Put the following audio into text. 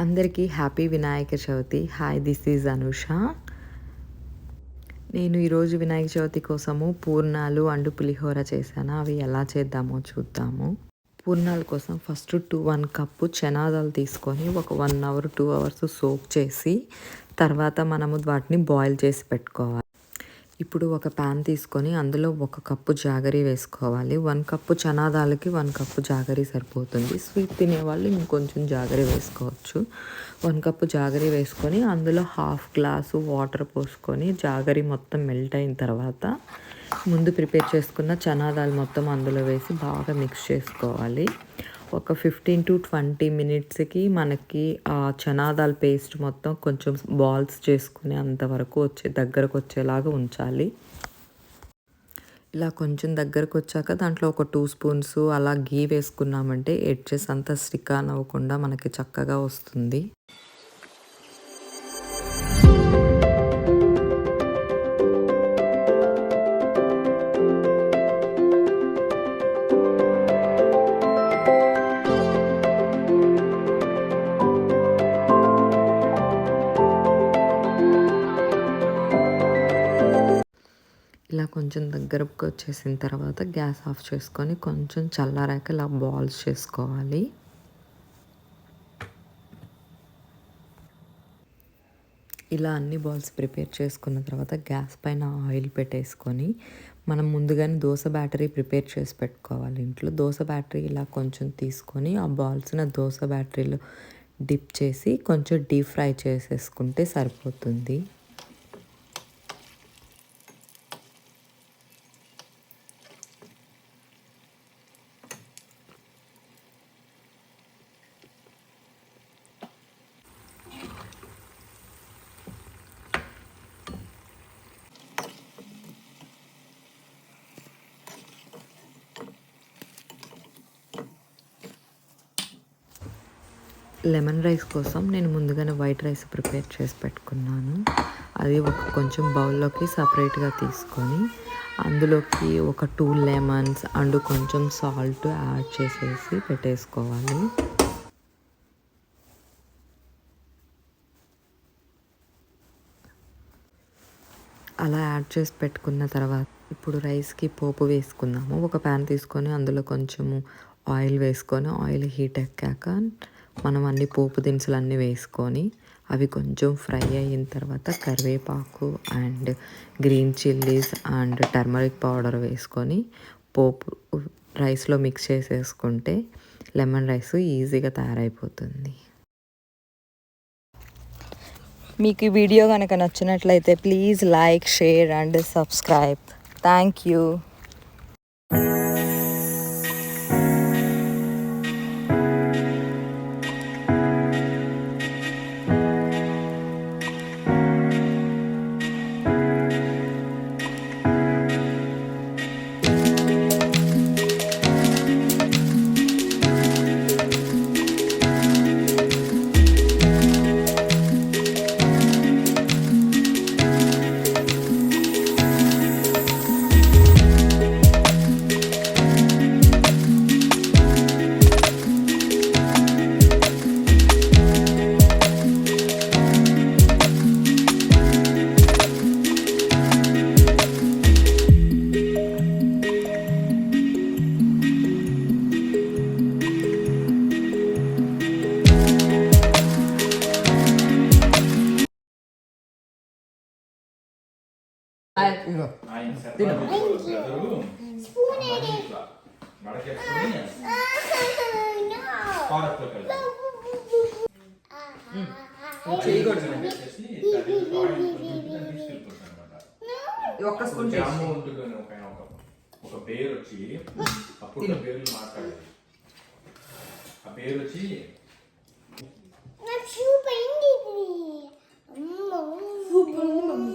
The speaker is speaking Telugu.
అందరికీ happy Vinayaka Chavithi. Hi, this is Anusha. నేను ఈరోజు వినాయక చవితి కోసము పూర్ణాలు అండ్ పులిహోర చేశాను. అవి ఎలా చేద్దామో చూద్దాము. పూర్ణాల కోసం ఫస్ట్ 1 కప్పు చనాదాలు తీసుకొని ఒక 1 అవర్ 2 అవర్స్ సోక్ చేసి తర్వాత మనము వాటిని బాయిల్ చేసి పెట్టుకోవాలి. ఇప్పుడు ఒక ప్యాన్ తీసుకొని అందులో 1 కప్పు జాగరి వేసుకోవాలి. 1 కప్పు చనాదాలకి 1 కప్పు జాగరి సరిపోతుంది. స్వీట్ తినేవాళ్ళు ఇంకొంచెం జాగరి వేసుకోవచ్చు. 1 కప్పు జాగరి వేసుకొని అందులో 1/2 గ్లాసు వాటర్ పోసుకొని జాగరి మొత్తం మెల్ట్ అయిన తర్వాత ముందు ప్రిపేర్ చేసుకున్న చనాదాలు మొత్తం అందులో వేసి బాగా మిక్స్ చేసుకోవాలి. ఒక 15 to 20 మినిట్స్కి మనకి ఆ చనాదాల పేస్ట్ మొత్తం కొంచెం బాల్స్ చేసుకునే అంతవరకు దగ్గరకు వచ్చేలాగా ఉంచాలి. ఇలా కొంచెం దగ్గరకు వచ్చాక దాంట్లో ఒక 2 స్పూన్స్ అలా గీ వేసుకున్నామంటే ఎడ్జెస్ అంతా స్టిక్ ఆన్ అవ్వకుండా మనకి చక్కగా వస్తుంది. ఇలా కొంచెం దగ్గరకు వచ్చేసిన తర్వాత గ్యాస్ ఆఫ్ చేసుకొని కొంచెం చల్లారాక ఇలా బాల్స్ చేసుకోవాలి. ఇలా అన్ని బాల్స్ ప్రిపేర్ చేసుకున్న తర్వాత గ్యాస్ పైన ఆయిల్ పెట్టేసుకొని మనం ముందుగానే దోశ బ్యాటరీ ప్రిపేర్ చేసి పెట్టుకోవాలి. ఇంట్లో దోశ బ్యాటరీ ఇలా కొంచెం తీసుకొని ఆ బాల్స్ని దోశ బ్యాటరీలో డిప్ చేసి కొంచెం డీప్ ఫ్రై చేసేసుకుంటే సరిపోతుంది. లెమన్ రైస్ కోసం నేను ముందుగానే వైట్ రైస్ ప్రిపేర్ చేసి పెట్టుకున్నాను. అది కొంచెం బౌల్లోకి సపరేట్గా తీసుకొని అందులోకి ఒక 2 లెమన్స్ అండ్ కొంచెం సాల్ట్ యాడ్ చేసేసి పెట్టేసుకోవాలి. అలా యాడ్ చేసి పెట్టుకున్న తర్వాత ఇప్పుడు రైస్కి పోపు వేసుకుందాము. ఒక ప్యాన్ తీసుకొని అందులో కొంచెము ఆయిల్ వేసుకొని ఆయిల్ హీట్ ఎక్కాక మనం అన్ని పోపు దినుసులు అన్నీ వేసుకొని అవి కొంచెం ఫ్రై అయిన తర్వాత కరివేపాకు and green chillies and turmeric powder వేసుకొని పోపు రైస్లో మిక్స్ చేసేసుకుంటే లెమన్ రైస్ ఈజీగా తయారైపోతుంది. మీకు ఈ వీడియో కనుక నచ్చినట్లయితే please like, share and subscribe. Thank you. ఒక పేరు వచ్చి అప్పుడు పేర్లు మాట్లాడేది. ఆ పేరు వచ్చి నాకు